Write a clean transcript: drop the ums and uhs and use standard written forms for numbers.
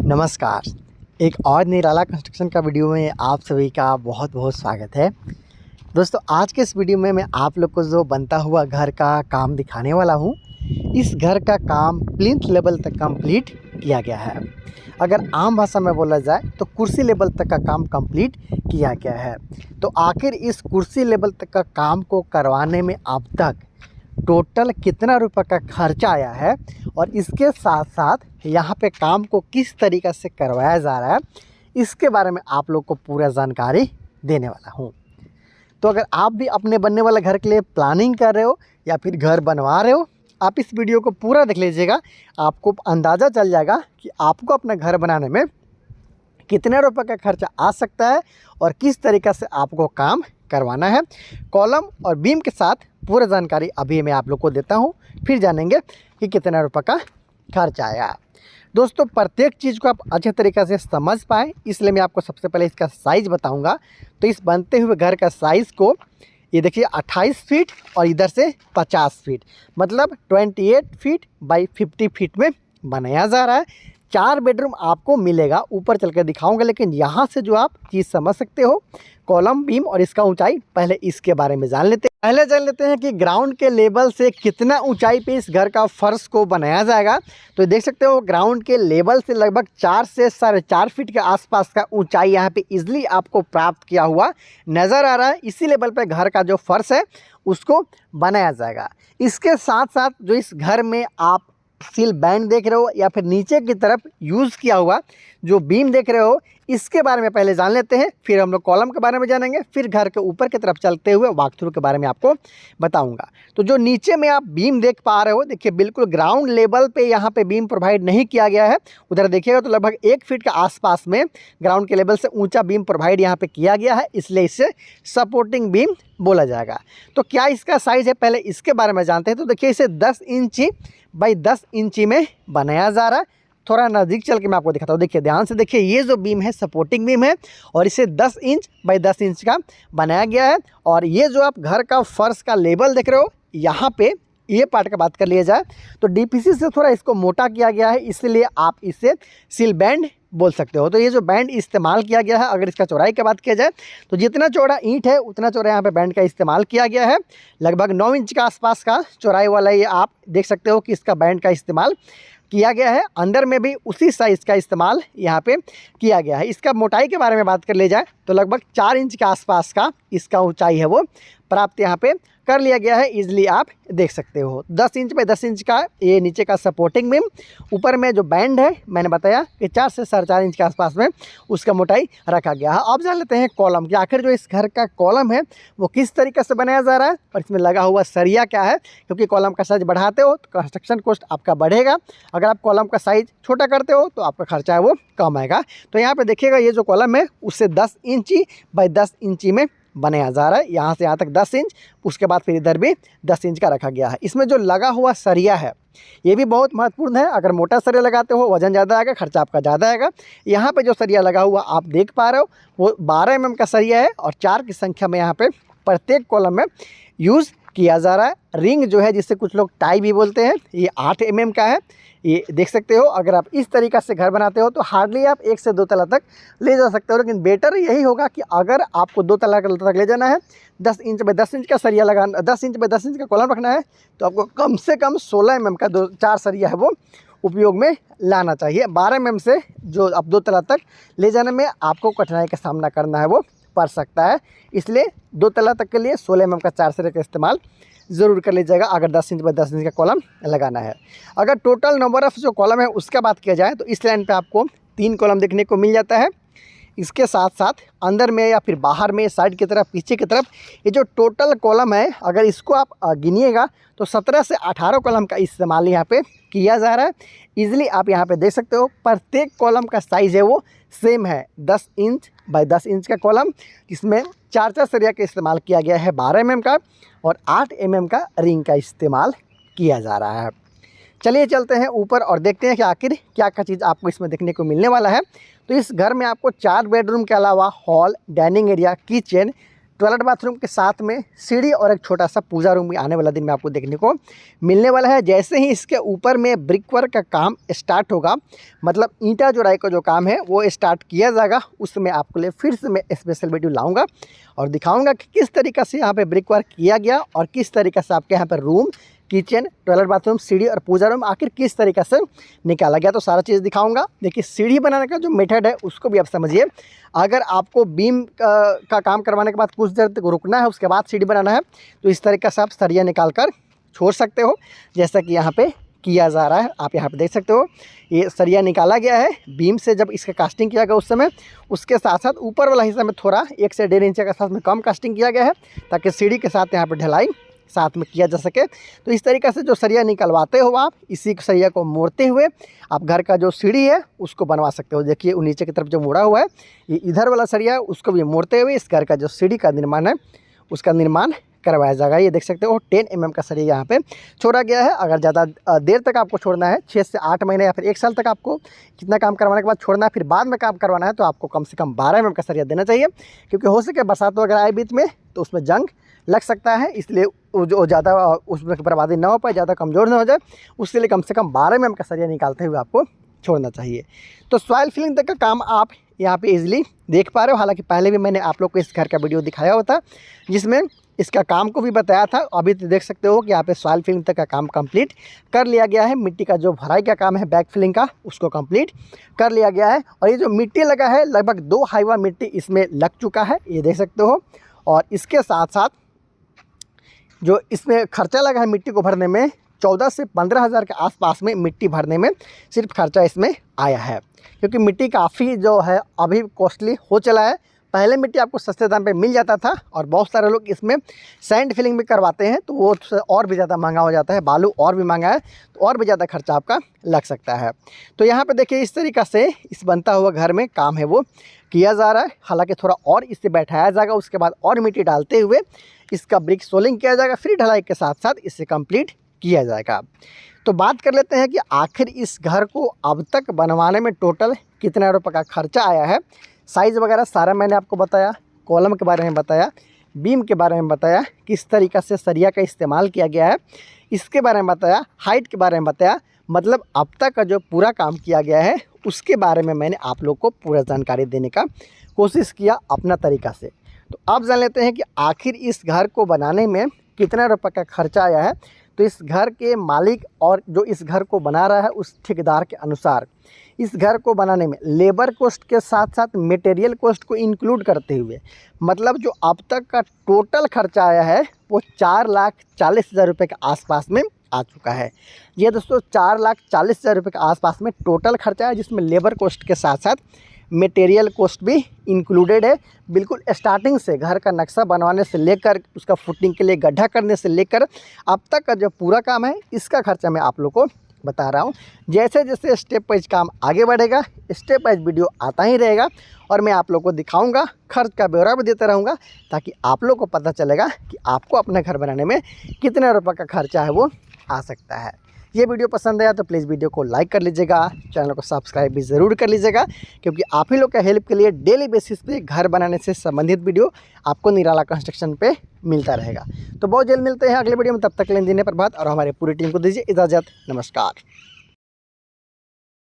नमस्कार। एक और निराला कंस्ट्रक्शन का वीडियो में आप सभी का बहुत बहुत स्वागत है। दोस्तों, आज के इस वीडियो में मैं आप लोग को जो बनता हुआ घर का काम दिखाने वाला हूँ। इस घर का काम प्लिंथ लेवल तक कंप्लीट किया गया है। अगर आम भाषा में बोला जाए तो कुर्सी लेवल तक का काम कंप्लीट किया गया है। तो आखिर इस कुर्सी लेवल तक का काम को करवाने में अब तक टोटल कितना रुपए का खर्चा आया है और इसके साथ साथ यहाँ पे काम को किस तरीक़े से करवाया जा रहा है, इसके बारे में आप लोग को पूरा जानकारी देने वाला हूँ। तो अगर आप भी अपने बनने वाले घर के लिए प्लानिंग कर रहे हो या फिर घर बनवा रहे हो, आप इस वीडियो को पूरा देख लीजिएगा। आपको अंदाज़ा चल जाएगा कि आपको अपना घर बनाने में कितने रुपए का खर्चा आ सकता है और किस तरीक़े से आपको काम करवाना है। कॉलम और बीम के साथ पूरा जानकारी अभी मैं आप लोग को देता हूँ, फिर जानेंगे कि कितना रुपए का खर्च आया। दोस्तों, प्रत्येक चीज़ को आप अच्छे तरीक़े से समझ पाएँ, इसलिए मैं आपको सबसे पहले इसका साइज़ बताऊँगा। तो इस बनते हुए घर का साइज़ को ये देखिए 28 फीट और इधर से 50 फीट, मतलब 28 फीट बाई 50 फीट में बनाया जा रहा है। 4 बेडरूम आपको मिलेगा, ऊपर चल कर दिखाऊंगा, लेकिन यहाँ से जो आप चीज़ समझ सकते हो कॉलम बीम और इसका ऊंचाई, पहले इसके बारे में जान लेते हैं। पहले जान लेते हैं कि ग्राउंड के लेवल से कितना ऊंचाई पे इस घर का फर्श को बनाया जाएगा। तो देख सकते हो ग्राउंड के लेवल से लगभग 4 से 4.5 फीट के आसपास का ऊंचाई यहाँ पे इजली आपको प्राप्त किया हुआ नज़र आ रहा है। इसी लेवल पे घर का जो फर्श है उसको बनाया जाएगा। इसके साथ साथ जो इस घर में आप सील बैंड देख रहे हो या फिर नीचे की तरफ यूज़ किया हुआ जो बीम देख रहे हो, इसके बारे में पहले जान लेते हैं, फिर हम लोग कॉलम के बारे में जानेंगे, फिर घर के ऊपर की तरफ चलते हुए वॉक थ्रू के बारे में आपको बताऊंगा। तो जो नीचे में आप बीम देख पा रहे हो, देखिए बिल्कुल ग्राउंड लेवल पे यहाँ पे बीम प्रोवाइड नहीं किया गया है। उधर देखिएगा तो लगभग 1 फीट के आसपास में ग्राउंड के लेवल से ऊंचा बीम प्रोवाइड यहाँ पे किया गया है, इसलिए इसे सपोर्टिंग बीम बोला जाएगा। तो क्या इसका साइज़ है, पहले इसके बारे में जानते हैं। तो देखिए इसे 10 इंची बाई 10 इंची में बनाया जा रहा है। थोड़ा नज़दीक चल के मैं आपको दिखाता हूँ। देखिए ध्यान से देखिए, ये जो बीम है सपोर्टिंग बीम है और इसे 10 इंच बाई 10 इंच का बनाया गया है। और ये जो आप घर का फर्श का लेवल देख रहे हो, यहाँ पे ये पार्ट का बात कर लिया जाए तो डीपीसी से थोड़ा इसको मोटा किया गया है, इसलिए आप इसे सील बैंड बोल सकते हो। तो ये जो बैंड इस्तेमाल किया गया है, अगर इसका चौड़ाई की बात किया जाए तो जितना चौड़ा ईंट है उतना चौड़ा यहाँ पे बैंड का इस्तेमाल किया गया है। लगभग 9 इंच के आसपास का चौड़ाई वाला ये आप देख सकते हो कि इसका बैंड का इस्तेमाल किया गया है। अंदर में भी उसी साइज़ का इस्तेमाल यहाँ पे किया गया है। इसका मोटाई के बारे में बात कर ले जाए तो लगभग 4 इंच के आसपास का इसका ऊंचाई है वो प्राप्त यहाँ पे कर लिया गया है। इजली आप देख सकते हो 10 इंच बाई 10 इंच का ये नीचे का सपोर्टिंग बीम, ऊपर में जो बैंड है मैंने बताया कि 4 से 4.5 इंच के आसपास में उसका मोटाई रखा गया है। अब जान लेते हैं कॉलम कि आखिर जो इस घर का कॉलम है वो किस तरीके से बनाया जा रहा है और इसमें लगा हुआ सरिया क्या है, क्योंकि कॉलम का साइज बढ़ाते हो तो कंस्ट्रक्शन कॉस्ट आपका बढ़ेगा। अगर आप कॉलम का साइज छोटा करते हो तो आपका खर्चा है वो कम आएगा। तो यहाँ पर देखिएगा ये जो कॉलम है उससे 10 इंची बाई 10 इंची में बनाया जा रहा है। यहाँ से यहाँ तक 10 इंच, उसके बाद फिर इधर भी 10 इंच का रखा गया है। इसमें जो लगा हुआ सरिया है ये भी बहुत महत्वपूर्ण है। अगर मोटा सरिया लगाते हो वजन ज़्यादा आएगा, खर्चा आपका ज़्यादा आएगा। यहाँ पे जो सरिया लगा हुआ आप देख पा रहे हो वो 12 mm का सरिया है और 4 की संख्या में यहाँ पे प्रत्येक कॉलम में यूज़ किया जा रहा है। रिंग जो है जिससे कुछ लोग टाई भी बोलते हैं, ये 8 mm का है, ये देख सकते हो। अगर आप इस तरीक़ा से घर बनाते हो तो हार्डली आप 1 से 2 तला तक ले जा सकते हो, लेकिन बेटर यही होगा कि अगर आपको 2 तला तक ले जाना है, 10 इंच बाई 10 इंच का सरिया लगाना, 10 इंच बाई 10 इंच का कॉलम रखना है, तो आपको कम से कम 16 mm का 4 सरिया है वो उपयोग में लाना चाहिए। 12 mm से जो आप 2 तला तक ले जाने में आपको कठिनाई का सामना करना है वो पड़ सकता है, इसलिए 2 तला तक के लिए 16 mm का 4 सरिया का इस्तेमाल ज़रूर कर लीजिएगा अगर 10 इंच बाई 10 इंच का कॉलम लगाना है। अगर टोटल नंबर ऑफ़ जो कॉलम है उसका बात किया जाए तो इस लाइन पे आपको 3 कॉलम देखने को मिल जाता है। इसके साथ साथ अंदर में या फिर बाहर में, साइड की तरफ, पीछे की तरफ, ये जो टोटल कॉलम है अगर इसको आप गिनिएगा तो 17 से 18 कॉलम का इस्तेमाल यहाँ पे किया जा रहा है। ईजिली आप यहाँ पे देख सकते हो प्रत्येक कॉलम का साइज़ है वो सेम है, 10 इंच बाई 10 इंच का कॉलम, जिसमें 4 सरिया का इस्तेमाल किया गया है, 12 mm का और 8 mm का रिंग का इस्तेमाल किया जा रहा है। चलिए चलते हैं ऊपर और देखते हैं कि आखिर क्या क्या चीज़ आपको इसमें देखने को मिलने वाला है। तो इस घर में आपको 4 बेडरूम के अलावा hall, dining area, kitchen, toilet bathroom के साथ में सीढ़ी और एक छोटा सा पूजा रूम भी आने वाला दिन में आपको देखने को मिलने वाला है। जैसे ही इसके ऊपर में ब्रिक वर्क का काम स्टार्ट होगा, मतलब ईंटा जोड़ाई का जो काम है वो स्टार्ट किया जाएगा, उसमें आपके लिए फिर से मैं स्पेशल वीडियो लाऊंगा और दिखाऊंगा कि किस तरीक़े से यहाँ पे ब्रिक वर्क किया गया और किस तरीक़े से आपके यहाँ पर रूम, किचन, टॉयलेट बाथरूम, सीढ़ी और पूजा रूम आखिर किस तरीके से निकाला गया, तो सारा चीज़ दिखाऊंगा। देखिए, सीढ़ी बनाने का जो मेथड है उसको भी आप समझिए। अगर आपको बीम का काम करवाने के बाद कुछ देर तक रुकना है, उसके बाद सीढ़ी बनाना है, तो इस तरीके से आप सरिया निकाल कर छोड़ सकते हो, जैसा कि यहाँ पे किया जा रहा है। आप यहाँ पे देख सकते हो, ये सरिया निकाला गया है बीम से जब इसका कास्टिंग किया गया उस समय। उसके साथ साथ ऊपर वाला हिस्सा में थोड़ा 1 से 1.5 इंच के साथ में कम कास्टिंग किया गया है, ताकि सीढ़ी के साथ यहाँ पर ढलाई साथ में किया जा सके। तो इस तरीक़े से जो सरिया निकलवाते हो आप, इसी सरिया को मोड़ते हुए आप घर का जो सीढ़ी है उसको बनवा सकते हो। देखिए, वो नीचे की तरफ जो मोड़ा हुआ है, ये इधर वाला सरिया है, उसको भी मोड़ते हुए इस घर का जो सीढ़ी का निर्माण है उसका निर्माण करवाया जाएगा। ये देख सकते हो 10 mm का सरिया यहाँ पे छोड़ा गया है। अगर ज़्यादा देर तक आपको छोड़ना है, 6 से 8 महीने या फिर 1 साल तक आपको कितना काम करवाने के बाद छोड़ना है, फिर बाद में काम करवाना है, तो आपको कम से कम 12 mm का सरिया देना चाहिए, क्योंकि हो सके बरसात वगैरह आए बीच में तो उसमें जंग लग सकता है। इसलिए जो ज़्यादा उसमें बर्बादी ना हो पाए, ज़्यादा कमज़ोर ना हो जाए, उसके लिए कम से कम 12 mm का सरिया निकालते हुए आपको छोड़ना चाहिए। तो सॉइल फिलिंग तक का काम आप यहाँ पे इजीली देख पा रहे हो। हालांकि पहले भी मैंने आप लोग को इस घर का वीडियो दिखाया हुआ था, जिसमें इसका काम को भी बताया था। अभी तो देख सकते हो कि यहाँ पे सॉइल फिलिंग तक का काम कंप्लीट कर लिया गया है। मिट्टी का जो भराई का काम है बैक फिलिंग का, उसको कंप्लीट कर लिया गया है। और ये जो मिट्टी लगा है, लगभग 2 हाईवा मिट्टी इसमें लग चुका है, ये देख सकते हो। और इसके साथ साथ जो इसमें खर्चा लगा है मिट्टी को भरने में, 14 से 15 हज़ार के आसपास में मिट्टी भरने में सिर्फ खर्चा इसमें आया है, क्योंकि मिट्टी काफ़ी जो है अभी कॉस्टली हो चला है। पहले मिट्टी आपको सस्ते दाम पे मिल जाता था, और बहुत सारे लोग इसमें सैंड फिलिंग भी करवाते हैं, तो वो और भी ज़्यादा महंगा हो जाता है। बालू और भी महंगा है, तो और भी ज़्यादा खर्चा आपका लग सकता है। तो यहाँ पे देखिए, इस तरीक़ा से इस बनता हुआ घर में काम है वो किया जा रहा है। हालांकि थोड़ा और इससे बैठाया जाएगा, उसके बाद और मिट्टी डालते हुए इसका ब्रिक सोलिंग किया जाएगा, फिर ढलाई के साथ साथ इसे कंप्लीट किया जाएगा। तो बात कर लेते हैं कि आखिर इस घर को अब तक बनवाने में टोटल कितना रुपये का खर्चा आया है। साइज़ वगैरह सारा मैंने आपको बताया, कॉलम के बारे में बताया, बीम के बारे में बताया, किस तरीक़ा से सरिया का इस्तेमाल किया गया है इसके बारे में बताया, हाइट के बारे में बताया। मतलब अब तक का जो पूरा काम किया गया है उसके बारे में मैंने आप लोग को पूरा जानकारी देने का कोशिश किया अपना तरीक़ा से। तो अब जान लेते हैं कि आखिर इस घर को बनाने में कितना रुपये का खर्चा आया है। तो इस घर के मालिक और जो इस घर को बना रहा है उस ठेकेदार के अनुसार इस घर को बनाने में लेबर कॉस्ट के साथ साथ मटेरियल कॉस्ट को इंक्लूड करते हुए, मतलब जो अब तक का टोटल खर्चा आया है वो 4,40,000 रुपये के आसपास में आ चुका है। ये दोस्तों 4,40,000 रुपये के आसपास में टोटल खर्चा है, जिसमें लेबर कॉस्ट के साथ साथ मटेरियल कॉस्ट भी इंक्लूडेड है। बिल्कुल स्टार्टिंग से घर का नक्शा बनवाने से लेकर उसका फुटिंग के लिए गड्ढा करने से लेकर अब तक का जो पूरा काम है, इसका खर्चा मैं आप लोग को बता रहा हूँ। जैसे जैसे स्टेप वाइज काम आगे बढ़ेगा, स्टेप वाइज वीडियो आता ही रहेगा, और मैं आप लोग को दिखाऊंगा, खर्च का ब्यौरा भी देता रहूँगा, ताकि आप लोग को पता चलेगा कि आपको अपना घर बनाने में कितने रुपये का खर्चा है वो आ सकता है। ये वीडियो पसंद आया तो प्लीज़ वीडियो को लाइक कर लीजिएगा, चैनल को सब्सक्राइब भी ज़रूर कर लीजिएगा, क्योंकि आप ही लोग का हेल्प के लिए डेली बेसिस पे घर बनाने से संबंधित वीडियो आपको निराला कंस्ट्रक्शन पे मिलता रहेगा। तो बहुत जल्द मिलते हैं अगले वीडियो में, तब तक लेन देने पर बात, और हमारे पूरी टीम को दीजिए इजाज़त। नमस्कार।